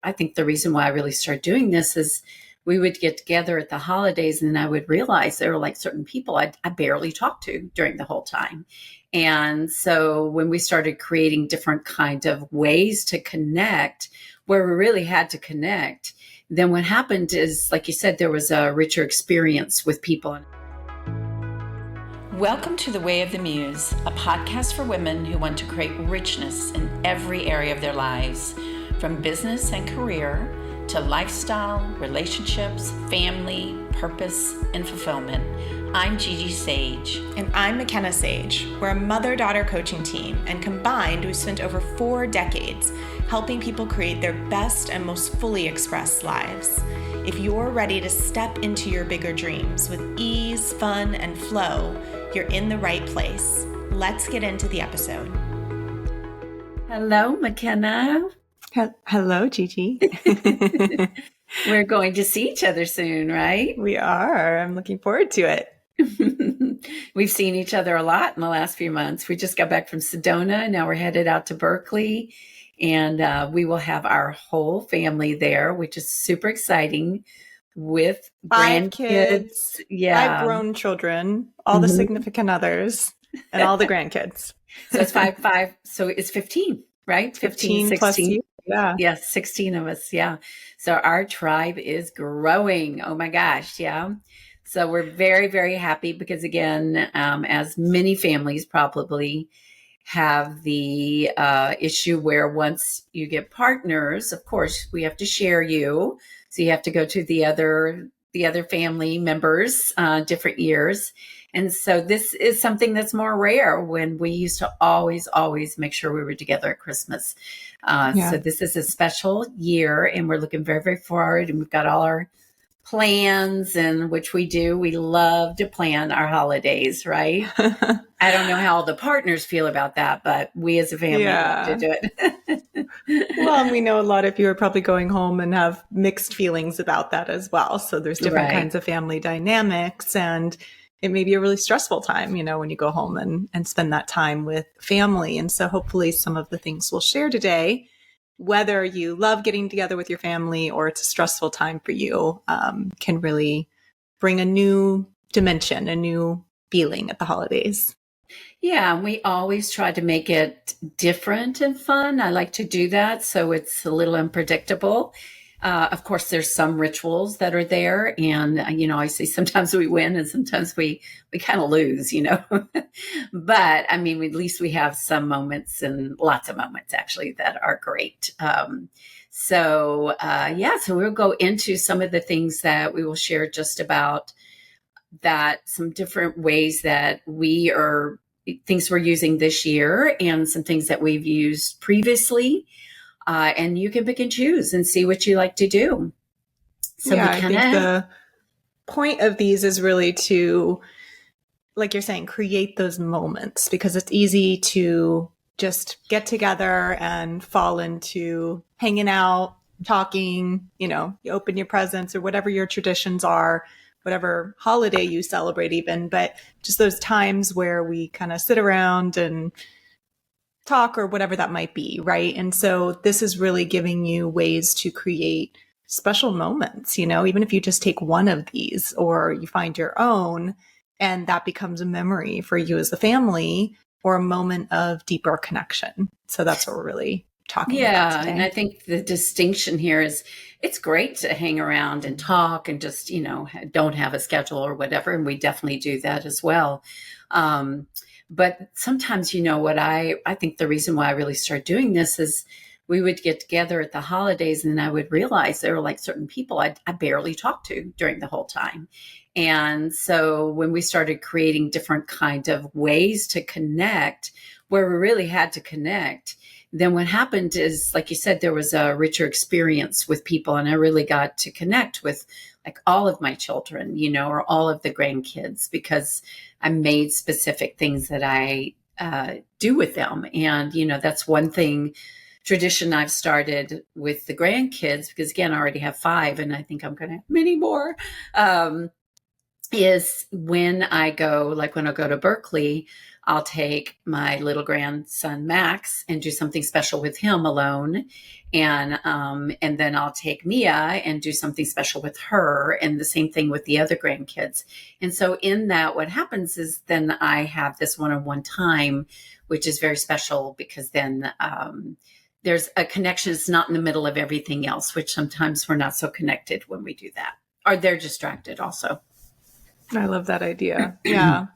I think the reason why I really started doing this is we would get together at the holidays and I would realize there were like certain people I barely talked to during the whole time. And so when we started creating different kind of ways to connect where we really had to connect, then what happened is, like you said, there was a richer experience with people. Welcome to The Way of the Muse, a podcast for women who want to create richness in every area of their lives, from business and career to lifestyle, relationships, family, purpose, and fulfillment. I'm Gigi Sage. And I'm McKenna Sage. We're a mother-daughter coaching team, and combined, we've spent over 4 decades helping people create their best and most fully expressed lives. If you're ready to step into your bigger dreams with ease, fun, and flow, you're in the right place. Let's get into the episode. Hello, McKenna. Hello, Gigi. We're going to see each other soon, right? We are. I'm looking forward to it. We've seen each other a lot in the last few months. We just got back from Sedona. Now we're headed out to Berkeley, and we will have our whole family there, which is super exciting, with 5 kids, yeah, 5 grown children, all the significant others, and all the grandkids. So it's 5. So it's 15, right? 15 plus you. Yeah. Yes, 16 of us. Yeah. So our tribe is growing. Oh my gosh. Yeah. So we're very, very happy because, again, as many families probably have the issue where once you get partners, of course, we have to share you. So you have to go to the other family members, different years. And so this is something that's more rare when we used to always make sure we were together at Christmas. So this is a special year and we're looking very, very forward, and we've got all our plans, and which we do. We love to plan our holidays, right? I don't know how all the partners feel about that, but we as a family love to do it. Well, and we know a lot of you are probably going home and have mixed feelings about that as well. So there's different kinds of family dynamics, and it may be a really stressful time, when you go home and spend that time with family. And so hopefully some of the things we'll share today, whether you love getting together with your family or it's a stressful time for you, can really bring a new dimension, a new feeling at the holidays. Yeah, we always try to make it different and fun. I like to do that so it's a little unpredictable. Of course, there's some rituals that are there, and I say sometimes we win and sometimes we kind of lose, But I mean, at least we have some moments, and lots of moments actually, that are great. So we'll go into some of the things that we will share just about that, some different ways that things we're using this year, and some things that we've used previously. And you can pick and choose and see what you like to do. So I think the point of these is really to, like you're saying, create those moments, because it's easy to just get together and fall into hanging out, talking, you open your presents or whatever your traditions are, whatever holiday you celebrate even, but just those times where we kind of sit around and talk or whatever that might be, right? And so this is really giving you ways to create special moments, even if you just take one of these or you find your own, and that becomes a memory for you as a family or a moment of deeper connection. So that's what we're really talking about today. And I think the distinction here is it's great to hang around and talk and just, don't have a schedule or whatever. And we definitely do that as well. But sometimes, what I think the reason why I really started doing this is we would get together at the holidays and I would realize there were like certain people I barely talked to during the whole time. And so when we started creating different kind of ways to connect where we really had to connect, then what happened is, like you said, there was a richer experience with people, and I really got to connect with like all of my children, or all of the grandkids, because I made specific things that I do with them. And, that's one tradition I've started with the grandkids, because again, I already have 5 and I think I'm going to have many more. is when I go, like when I go to Berkeley, I'll take my little grandson Max and do something special with him alone, and then I'll take Mia and do something special with her, and the same thing with the other grandkids. And so in that, what happens is then I have this one-on-one time, which is very special because then there's a connection. It's not in the middle of everything else, which sometimes we're not so connected when we do that, or they're distracted also. I love that idea. Yeah.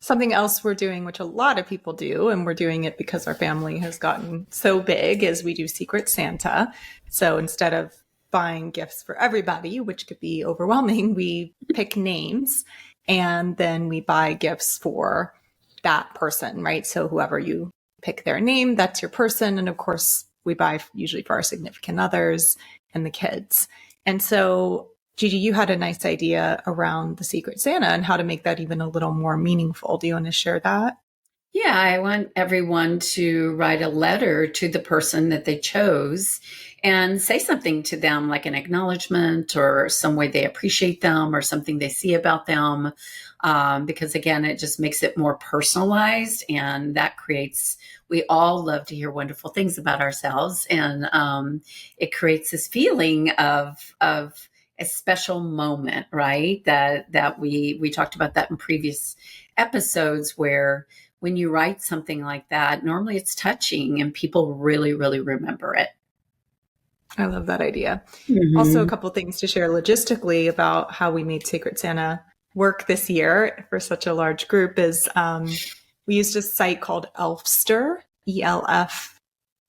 Something else we're doing, which a lot of people do, and we're doing it because our family has gotten so big, is we do Secret Santa. So instead of buying gifts for everybody, which could be overwhelming, we pick names and then we buy gifts for that person, right? So whoever you pick their name, that's your person. And of course, we buy usually for our significant others and the kids. And so Gigi, you had a nice idea around the Secret Santa and how to make that even a little more meaningful. Do you want to share that? Yeah, I want everyone to write a letter to the person that they chose and say something to them, like an acknowledgement or some way they appreciate them or something they see about them. Because again, it just makes it more personalized, and that creates, we all love to hear wonderful things about ourselves. And it creates this feeling of a special moment, right? That we talked about that in previous episodes, where when you write something like that, normally it's touching and people really, really remember it. I love that idea. Mm-hmm. Also, a couple things to share logistically about how we made Secret Santa work this year for such a large group is we used a site called Elfster, ELFSTER,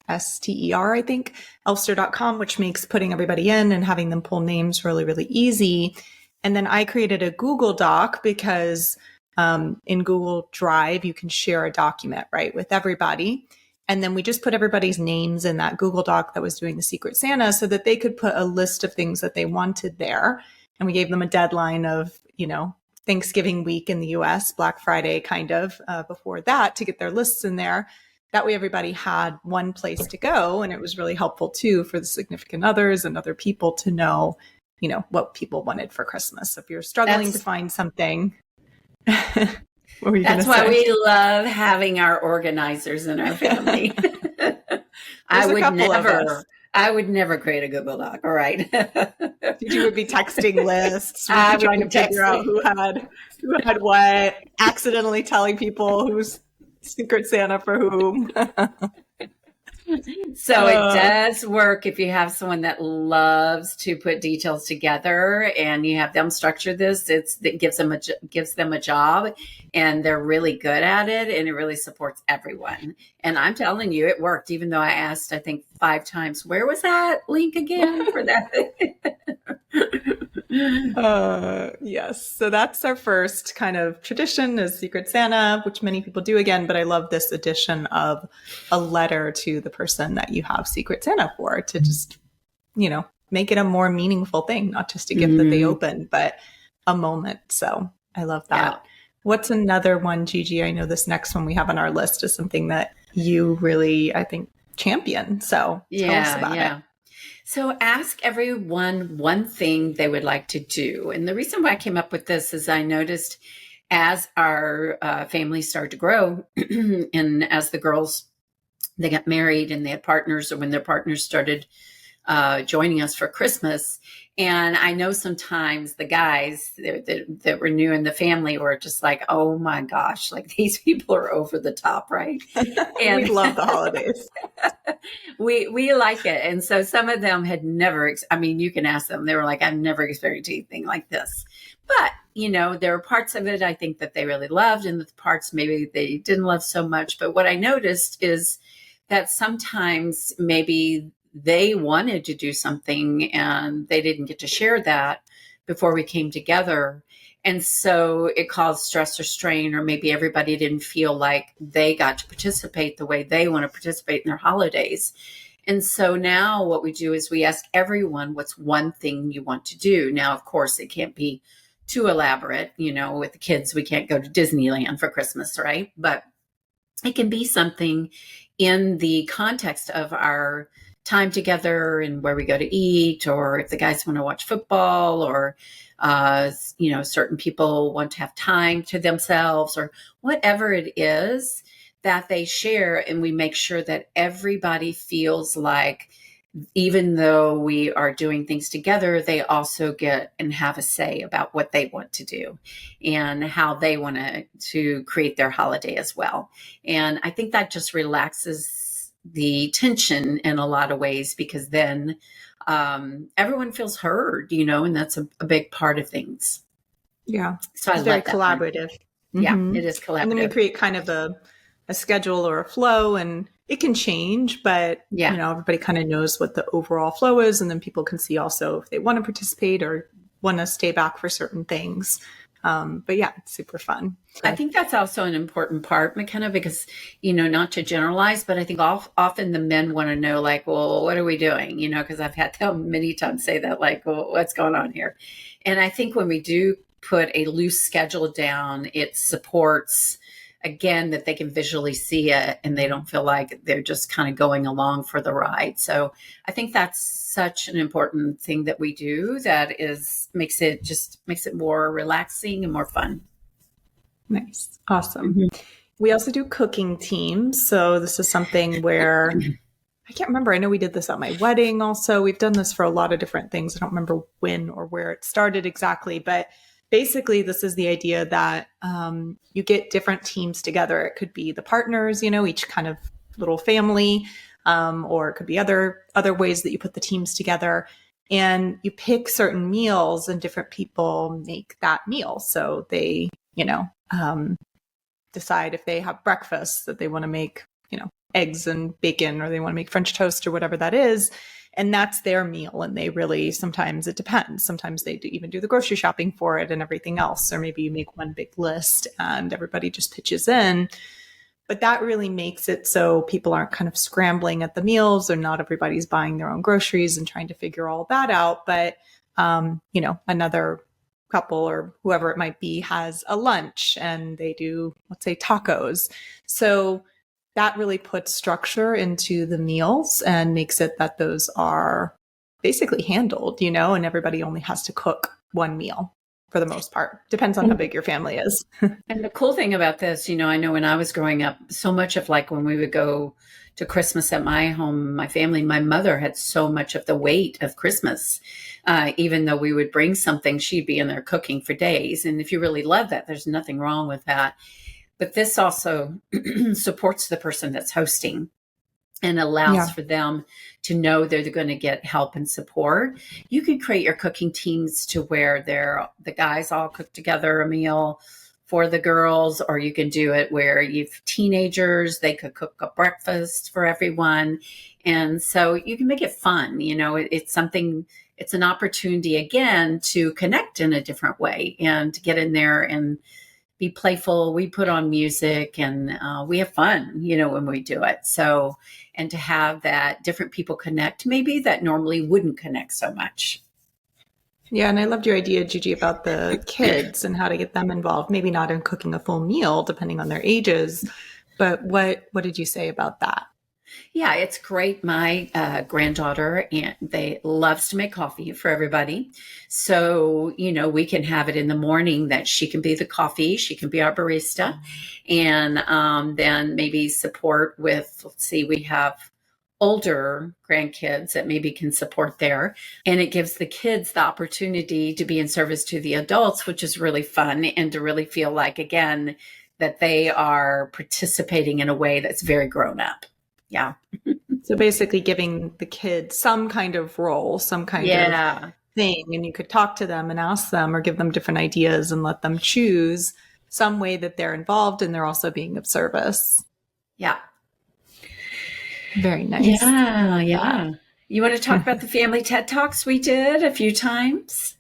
I think, elfster.com, which makes putting everybody in and having them pull names really, really easy. And then I created a Google Doc because in Google Drive, you can share a document, right, with everybody. And then we just put everybody's names in that Google Doc that was doing the Secret Santa so that they could put a list of things that they wanted there. And we gave them a deadline of, Thanksgiving week in the US, Black Friday kind of before that, to get their lists in there. That way everybody had one place to go. And it was really helpful too for the significant others and other people to know, what people wanted for Christmas. So if you're struggling to find something, that's why we love having our organizers in our family. I would never create a Google Doc. All right. You would be texting lists, trying to figure out who had what, accidentally telling people who's Secret Santa for whom. So it does work if you have someone that loves to put details together and you have them structure this. It gives them a job, and they're really good at it, and it really supports everyone. And I'm telling you, it worked, even though I asked, I think 5 times, where was that link again for that? Yes. So that's our first kind of tradition, is Secret Santa, which many people do again, but I love this addition of a letter to the person that you have Secret Santa for, to just, make it a more meaningful thing, not just a gift that they open, but a moment. So I love that. Yeah. What's another one, Gigi? I know this next one we have on our list is something that you really, I think, champion. So tell us about it. So ask everyone one thing they would like to do. And the reason why I came up with this is I noticed as our family started to grow and as the girls, they got married and they had partners, or when their partners started joining us for Christmas. And I know sometimes the guys that were new in the family were just like, oh my gosh, like these people are over the top, right? And we love the holidays. We like it. And so some of them had never, you can ask them, they were like, I've never experienced anything like this. But, there were parts of it I think that they really loved, and the parts maybe they didn't love so much. But what I noticed is that sometimes maybe they wanted to do something and they didn't get to share that before we came together. And so it caused stress or strain, or maybe everybody didn't feel like they got to participate the way they want to participate in their holidays. And so now what we do is we ask everyone, what's one thing you want to do? Now, of course, it can't be too elaborate. With the kids, we can't go to Disneyland for Christmas, right? But it can be something in the context of our time together and where we go to eat, or if the guys want to watch football, or certain people want to have time to themselves, or whatever it is that they share. And we make sure that everybody feels like, even though we are doing things together, they also get and have a say about what they want to do and how they want to create their holiday as well. And I think that just relaxes the tension in a lot of ways, because then everyone feels heard, and that's a big part of things. Yeah. So it's very collaborative. Yeah, it is collaborative. And then we create kind of a schedule or a flow, and it can change, but everybody kind of knows what the overall flow is. And then people can see also if they want to participate or want to stay back for certain things. But yeah, it's super fun. I think that's also an important part, McKenna, because, not to generalize, but I think often the men want to know, like, well, what are we doing? Because I've had them many times say that, like, well, what's going on here? And I think when we do put a loose schedule down, it supports, again, that they can visually see it and they don't feel like they're just kind of going along for the ride. So I think that's such an important thing that we do, that makes it more relaxing and more fun. Nice. Awesome. Mm-hmm. We also do cooking teams. So this is something where I can't remember. I know we did this at my wedding also. We've done this for a lot of different things. I don't remember when or where it started exactly, but basically, this is the idea that you get different teams together. It could be the partners, each kind of little family, or it could be other ways that you put the teams together. And you pick certain meals, and different people make that meal. So they, decide if they have breakfast that they want to make, eggs and bacon, or they want to make French toast or whatever that is. And that's their meal. And they really, sometimes it depends. Sometimes they even do the grocery shopping for it and everything else. Or maybe you make one big list and everybody just pitches in. But that really makes it so people aren't kind of scrambling at the meals, or not everybody's buying their own groceries and trying to figure all that out. But, another couple or whoever it might be has a lunch and they do, let's say, tacos. So that really puts structure into the meals and makes it that those are basically handled, and everybody only has to cook one meal for the most part. Depends on how big your family is. And the cool thing about this, I know when I was growing up, so much of, like, when we would go to Christmas at my home, my family, my mother had so much of the weight of Christmas. Even though we would bring something, she'd be in there cooking for days. And if you really love that, there's nothing wrong with that. But this also supports the person that's hosting and allows for them to know they're going to get help and support. You can create your cooking teams to where the guys all cook together a meal for the girls, or you can do it where you've teenagers, they could cook a breakfast for everyone. And so you can make it fun. It's something, it's an opportunity, again, to connect in a different way and to get in there and be playful. We put on music and we have fun, when we do it. So, and to have that different people connect, maybe that normally wouldn't connect so much. Yeah. And I loved your idea, Gigi, about the kids and how to get them involved, maybe not in cooking a full meal, depending on their ages. But what did you say about that? Yeah, it's great. My granddaughter, and they loves to make coffee for everybody. So, we can have it in the morning that she can be the coffee. She can be our barista. And then maybe support with, let's see, we have older grandkids that maybe can support there. And it gives the kids the opportunity to be in service to the adults, which is really fun, and to really feel like, again, that they are participating in a way that's very grown up. Yeah. So basically giving the kids some kind of role, some kind of thing, and you could talk to them and ask them or give them different ideas and let them choose some way that they're involved and they're also being of service. Yeah. Very nice. Yeah. You want to talk about the family TED Talks we did a few times?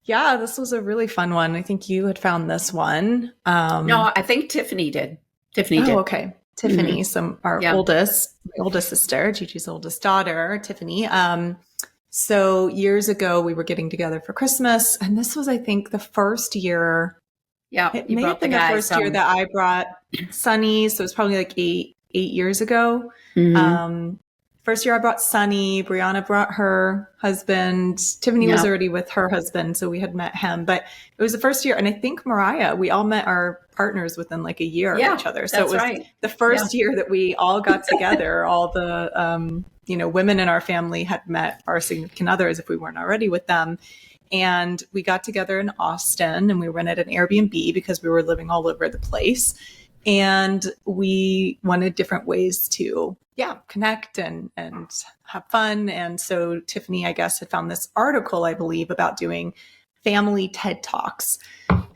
Yeah, this was a really fun one. I think you had found this one. No, I think Tiffany did. Tiffany did. Okay. Tiffany, my oldest sister, Gigi's oldest daughter, Tiffany. So years ago, we were getting together for Christmas, and this was, I think, the first year. Yeah, it may have been the first year that I brought Sunny. So it was probably like eight years ago. For first year I brought Sunny, Brianna brought her husband, Tiffany was already with her husband, so we had met him, but it was the first year. And I think Mariah, we all met our partners within like a year of each other. So it was the first year that we all got together. All the, women in our family had met our significant others if we weren't already with them. And we got together in Austin and we rented an Airbnb because we were living all over the place. And we wanted different ways to, connect and have fun. And so Tiffany, I guess, had found this article, I believe, about doing family TED Talks.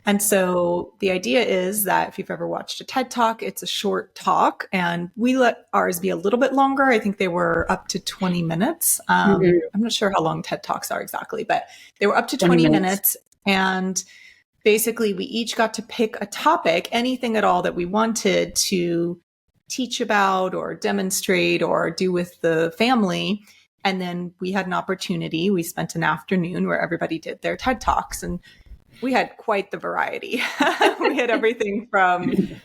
And so the idea is that if you've ever watched a TED Talk, it's a short talk, and we let ours be a little bit longer. I think they were up to 20 minutes. I'm not sure how long TED Talks are exactly, but they were up to 20 minutes. And basically, we each got to pick a topic, anything at all that we wanted to teach about or demonstrate or do with the family. And then we had an opportunity. We spent an afternoon where everybody did their TED Talks, and we had quite the variety. We had everything from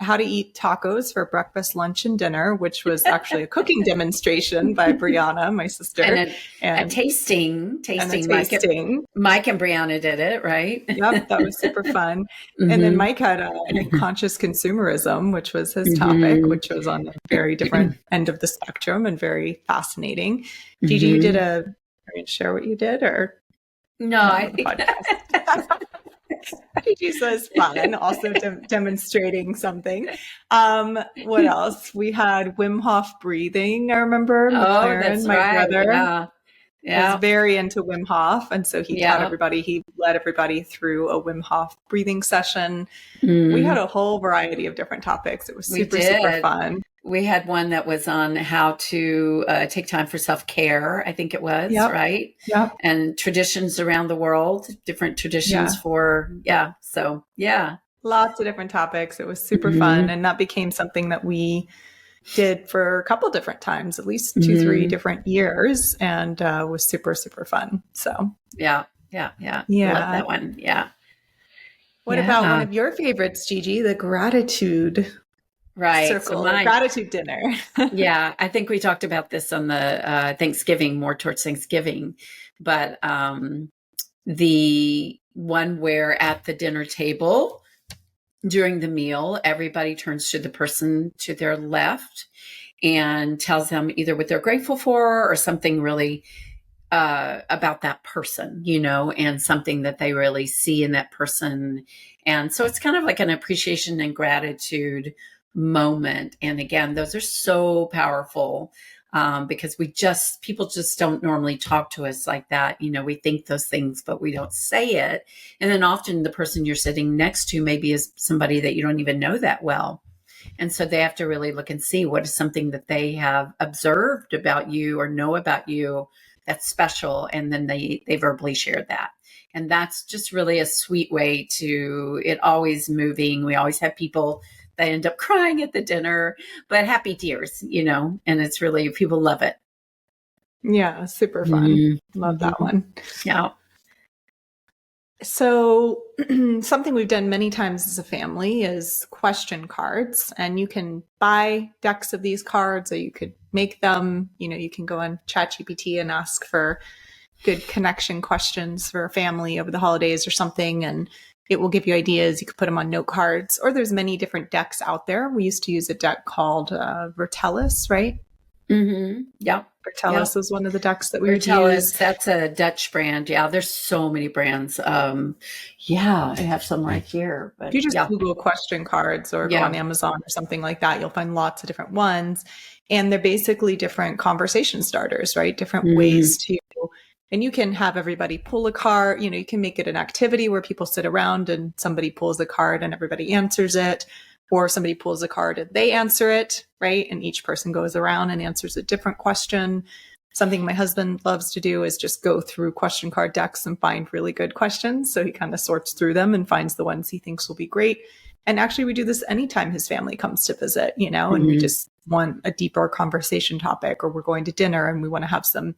how to eat tacos for breakfast, lunch, and dinner, which was actually a cooking demonstration by Brianna, my sister. And a tasting. Mike and Brianna did it, right? Yep, that was super fun. And then Mike had conscious consumerism, which was his topic, which was on a very different end of the spectrum and very fascinating. Gigi, you did are you going to share what you did, or? No, I think Gigi says fun, also demonstrating something. What else? We had Wim Hof breathing. I remember McLaren, my brother, was very into Wim Hof. And so he taught everybody, he led everybody through a Wim Hof breathing session. We had a whole variety of different topics. It was super fun. We had one that was on how to take time for self-care, I think it was, right? Yeah. And traditions around the world, different traditions Lots of different topics. It was super fun. And that became something that we did for a couple different times, at least 2-3 different years, and was super, super fun. So yeah. Love that one. Yeah. What about one of your favorites, Gigi, the gratitude circle, so gratitude dinner? Yeah, I think we talked about this on the Thanksgiving, more towards Thanksgiving, but the one where at the dinner table during the meal, everybody turns to the person to their left and tells them either what they're grateful for or something really about that person, and something that they really see in that person. And so it's kind of like an appreciation and gratitude moment. And again, those are so powerful because people just don't normally talk to us like that. We think those things, but we don't say it. And then often the person you're sitting next to maybe is somebody that you don't even know that well. And so they have to really look and see what is something that they have observed about you or know about you that's special. And then they verbally share that. And that's just really a sweet way it always moving. We always have people that end up crying at the dinner, but happy tears, and it's really, people love it. Yeah, super fun. Love that one. Yeah. So something we've done many times as a family is question cards, and you can buy decks of these cards or you could make them. You can go on ChatGPT and ask for good connection questions for a family over the holidays or something, and it will give you ideas. You could put them on note cards, or there's many different decks out there. We used to use a deck called Vertellus, right? Yeah. Vertellus was one of the decks that we would use. use. That's a Dutch brand. Yeah, there's so many brands. I have some right here. But if you just Google question cards or go on Amazon or something like that, you'll find lots of different ones. And they're basically different conversation starters, right? Different ways to... And you can have everybody pull a card. You can make it an activity where people sit around and somebody pulls a card and everybody answers it. Or somebody pulls a card and they answer it, right? And each person goes around and answers a different question. Something my husband loves to do is just go through question card decks and find really good questions. So he kind of sorts through them and finds the ones he thinks will be great. And actually, we do this anytime his family comes to visit, and we just want a deeper conversation topic, or we're going to dinner and we want to have some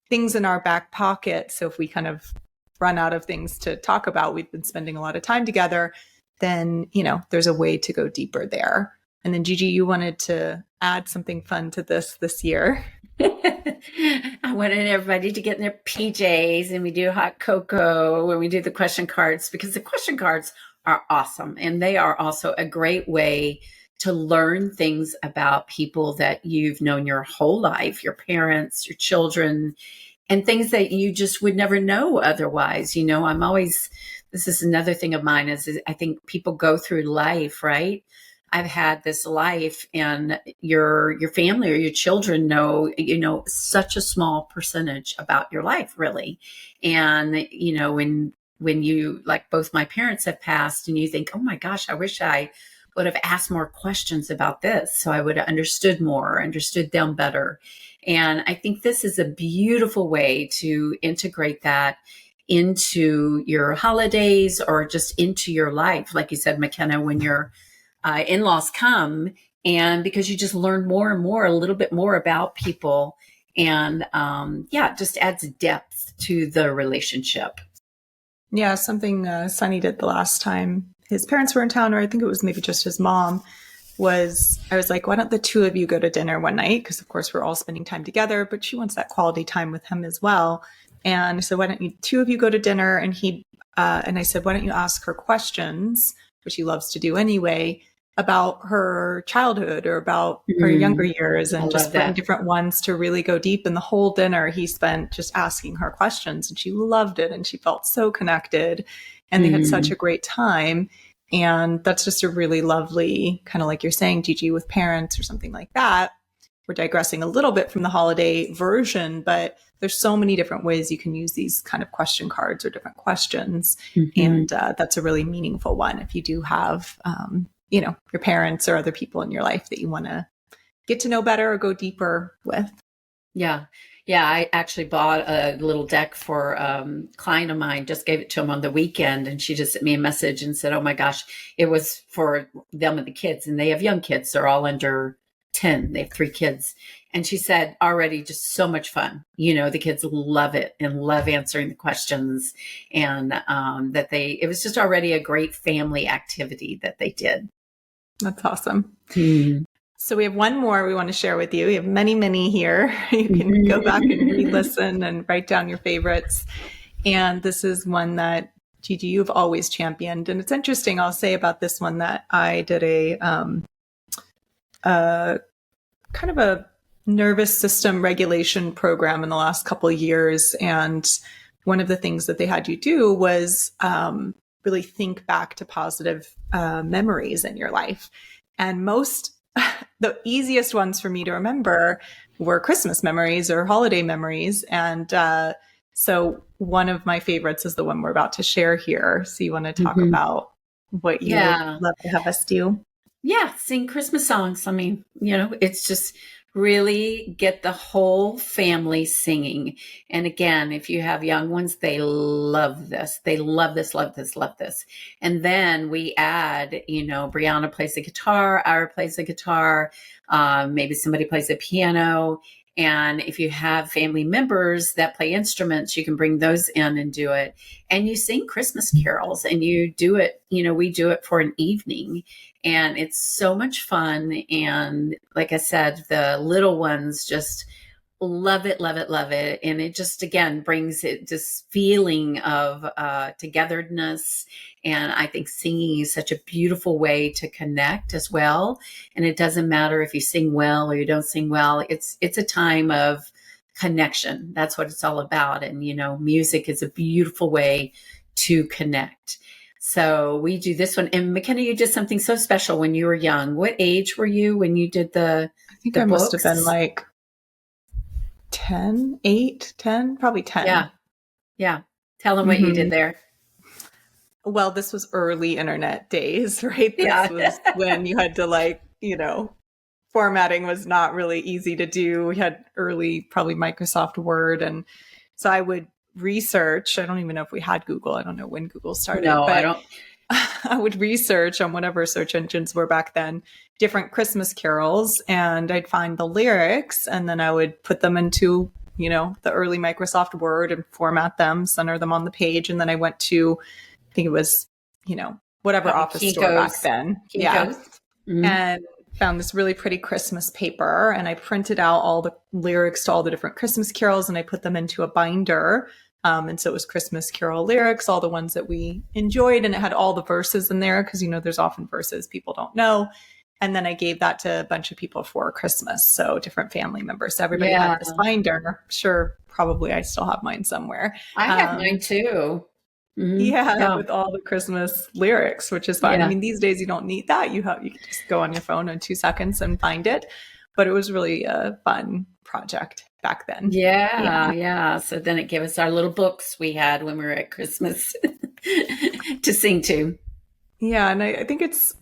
things in our back pocket. So if we kind of run out of things to talk about, we've been spending a lot of time together, then, there's a way to go deeper there. And then Gigi, you wanted to add something fun to this year. I wanted everybody to get in their PJs and we do hot cocoa when we do the question cards, because the question cards are awesome. And they are also a great way to learn things about people that you've known your whole life, your parents, your children, and things that you just would never know otherwise. You know, this is another thing of mine is I think people go through life, right? I've had this life, and your family or your children know, such a small percentage about your life, really. And, when you, like both my parents have passed, and you think, oh my gosh, I wish I would have asked more questions about this, so I would have understood more, understood them better. And I think this is a beautiful way to integrate that into your holidays or just into your life. Like you said, McKenna, when your in-laws come, and because you just learn more and more, a little bit more about people, and it just adds depth to the relationship. Yeah, something Sonny did the last time his parents were in town, or I think it was maybe just his mom, I was like, why don't the two of you go to dinner one night? Because of course we're all spending time together, but she wants that quality time with him as well. And so why don't you two of you go to dinner? And I said, why don't you ask her questions, which he loves to do anyway, about her childhood or about her younger years, and just bring different ones to really go deep. And the whole dinner he spent just asking her questions, and she loved it. And she felt so connected, and they had such a great time. And that's just a really lovely, kind of like you're saying, Gigi, with parents or something like that. We're digressing a little bit from the holiday version, but there's so many different ways you can use these kind of question cards or different questions. And that's a really meaningful one if you do have, your parents or other people in your life that you want to get to know better or go deeper with. Yeah. Yeah, I actually bought a little deck for a client of mine, just gave it to him on the weekend, and she just sent me a message and said, oh my gosh, it was for them and the kids, and they have young kids. They're all under 10. They have 3 kids. And she said, already just so much fun. The kids love it and love answering the questions, and it was just already a great family activity that they did. That's awesome. So we have one more we want to share with you. We have many, many here. You can go back and re-listen and write down your favorites. And this is one that, Gigi, you've always championed. And it's interesting, I'll say about this one, that I did a kind of a nervous system regulation program in the last couple of years. And one of the things that they had you do was really think back to positive memories in your life. And the easiest ones for me to remember were Christmas memories or holiday memories. And so one of my favorites is the one we're about to share here. So you want to talk about what you would love to have us do? Yeah, sing Christmas songs. I mean, it's just really get the whole family singing. And again, if you have young ones, they love this. They love this, love this, love this. And then we add, Brianna plays the guitar, Ira plays the guitar, maybe somebody plays the piano. And if you have family members that play instruments, you can bring those in and do it. And you sing Christmas carols, and you do it, we do it for an evening. And it's so much fun. And like I said, the little ones just love it, love it, love it. And it just, again, brings it this feeling of togetherness. And I think singing is such a beautiful way to connect as well. And it doesn't matter if you sing well or you don't sing well. It's a time of connection. That's what it's all about. And, music is a beautiful way to connect. So we do this one. And McKenna, you did something so special when you were young. What age were you when you did I think I must have been like 10, 8, 10, probably 10. Yeah. Yeah. Tell them what you did there. Well, this was early internet days, right? This was when you had to formatting was not really easy to do. We had early, probably Microsoft Word. And so I would research. I don't even know if we had Google. I don't know when Google started. No, but I don't. I would research on whatever search engines were back then, different Christmas carols, and I'd find the lyrics, and then I would put them into, the early Microsoft Word and format them, center them on the page. And then I went to, I think it was, whatever office store back then. Yeah. And found this really pretty Christmas paper, and I printed out all the lyrics to all the different Christmas carols, and I put them into a binder. And so it was Christmas Carol lyrics, all the ones that we enjoyed, and it had all the verses in there because, there's often verses people don't know. And then I gave that to a bunch of people for Christmas. So different family members. So everybody had this binder. Sure, probably I still have mine somewhere. I have mine too. Mm-hmm. Yeah, with all the Christmas lyrics, which is fun. Yeah. I mean, these days you don't need that. You can just go on your phone in 2 seconds and find it. But it was really a fun project back then. Yeah. So then it gave us our little books we had when we were at Christmas to sing to. Yeah, and I think it's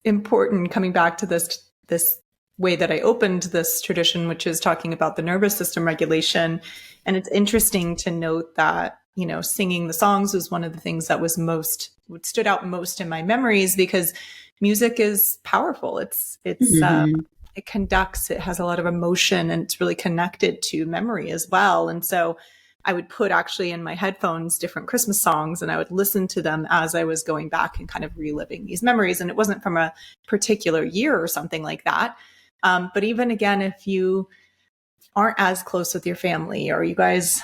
important coming back to this way that I opened this tradition, which is talking about the nervous system regulation. And it's interesting to note that, singing the songs was one of the things that what stood out most in my memories, because music is powerful. It conducts, it has a lot of emotion, and it's really connected to memory as well. And so I would put actually in my headphones different Christmas songs, and I would listen to them as I was going back and kind of reliving these memories. And it wasn't from a particular year or something like that. But even again, if you aren't as close with your family, or you guys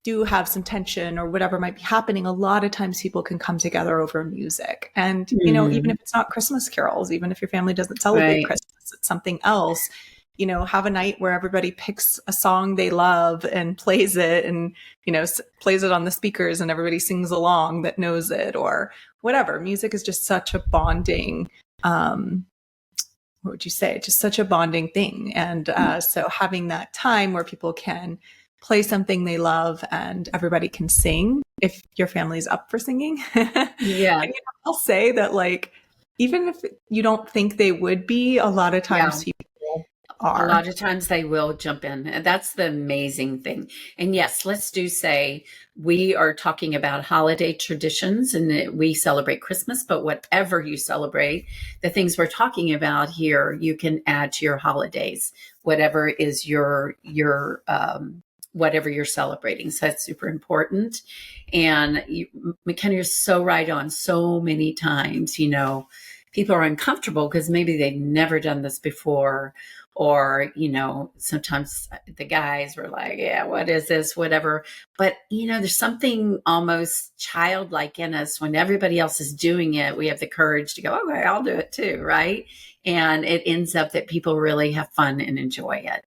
do have some tension or whatever might be happening, a lot of times people can come together over music. And, even if it's not Christmas carols, even if your family doesn't celebrate Christmas, it's something else. Have a night where everybody picks a song they love and plays it, and, plays it on the speakers, and everybody sings along that knows it, or whatever. Music is just such a bonding, what would you say? Just such a bonding thing. And so having that time where people can play something they love and everybody can sing, if your family's up for singing. Yeah. And, I'll say that, like, even if you don't think they would be, a lot of times people are. A lot of times they will jump in. And that's the amazing thing. And yes, let's say we are talking about holiday traditions, and we celebrate Christmas, but whatever you celebrate, the things we're talking about here, you can add to your holidays, whatever is your whatever you're celebrating. So that's super important. And McKenna, you're so right on. So many times, people are uncomfortable because maybe they've never done this before. Or, sometimes the guys were like, yeah, what is this? Whatever. But, there's something almost childlike in us. When everybody else is doing it, we have the courage to go, okay, I'll do it too. Right. And it ends up that people really have fun and enjoy it.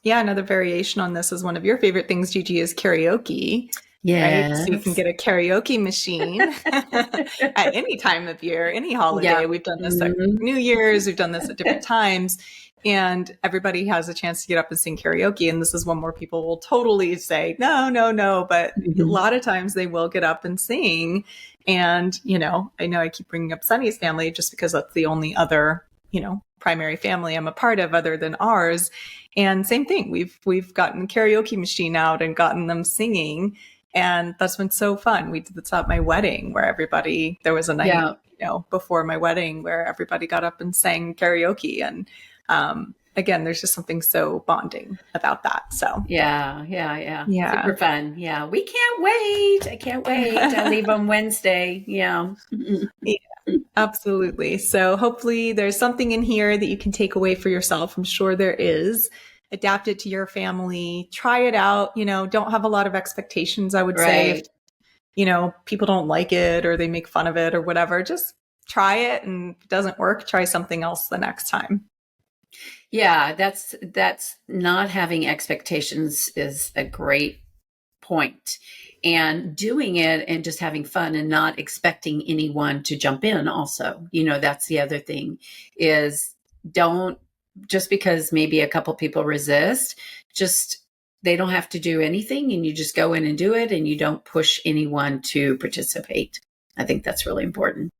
Yeah. Another variation on this is one of your favorite things, Gigi, is karaoke. Yeah. Right? So you can get a karaoke machine at any time of year, any holiday. Yeah. We've done this at New Year's. We've done this at different times. And everybody has a chance to get up and sing karaoke. And this is one where people will totally say, no. But a lot of times they will get up and sing. And, I know I keep bringing up Sunny's family just because that's the only other, primary family I'm a part of other than ours. And same thing. We've gotten karaoke machine out and gotten them singing. And that's been so fun. We did this at my wedding where there was a night, before my wedding where everybody got up and sang karaoke. And, again, there's just something so bonding about that. So yeah. Super fun. Yeah. We can't wait. I can't wait. I leave on Wednesday. Yeah. Absolutely. So hopefully there's something in here that you can take away for yourself. I'm sure there is. Adapt it to your family, try it out, don't have a lot of expectations. I would say, if, people don't like it or they make fun of it or whatever, just try it. And if it doesn't work, try something else the next time. Yeah, that's not having expectations is a great point. And doing it and just having fun and not expecting anyone to jump in also. That's the other thing is just because maybe a couple people resist, they don't have to do anything, and you just go in and do it, and you don't push anyone to participate. I think that's really important.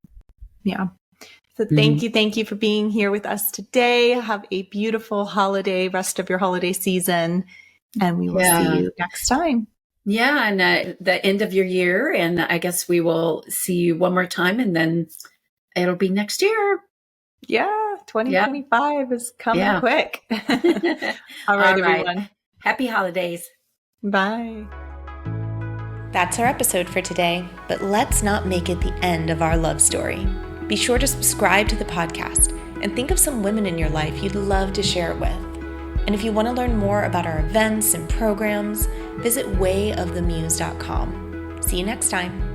Yeah. So thank you for being here with us today. Have a beautiful rest of your holiday season, and we will see you next time. Yeah, and the end of your year, and I guess we will see you one more time, and then it'll be next year. Yeah, 2025 is coming quick. All right, everyone. Happy holidays. Bye. That's our episode for today, but let's not make it the end of our love story. Be sure to subscribe to the podcast and think of some women in your life you'd love to share it with. And if you want to learn more about our events and programs, visit wayofthemuse.com. See you next time.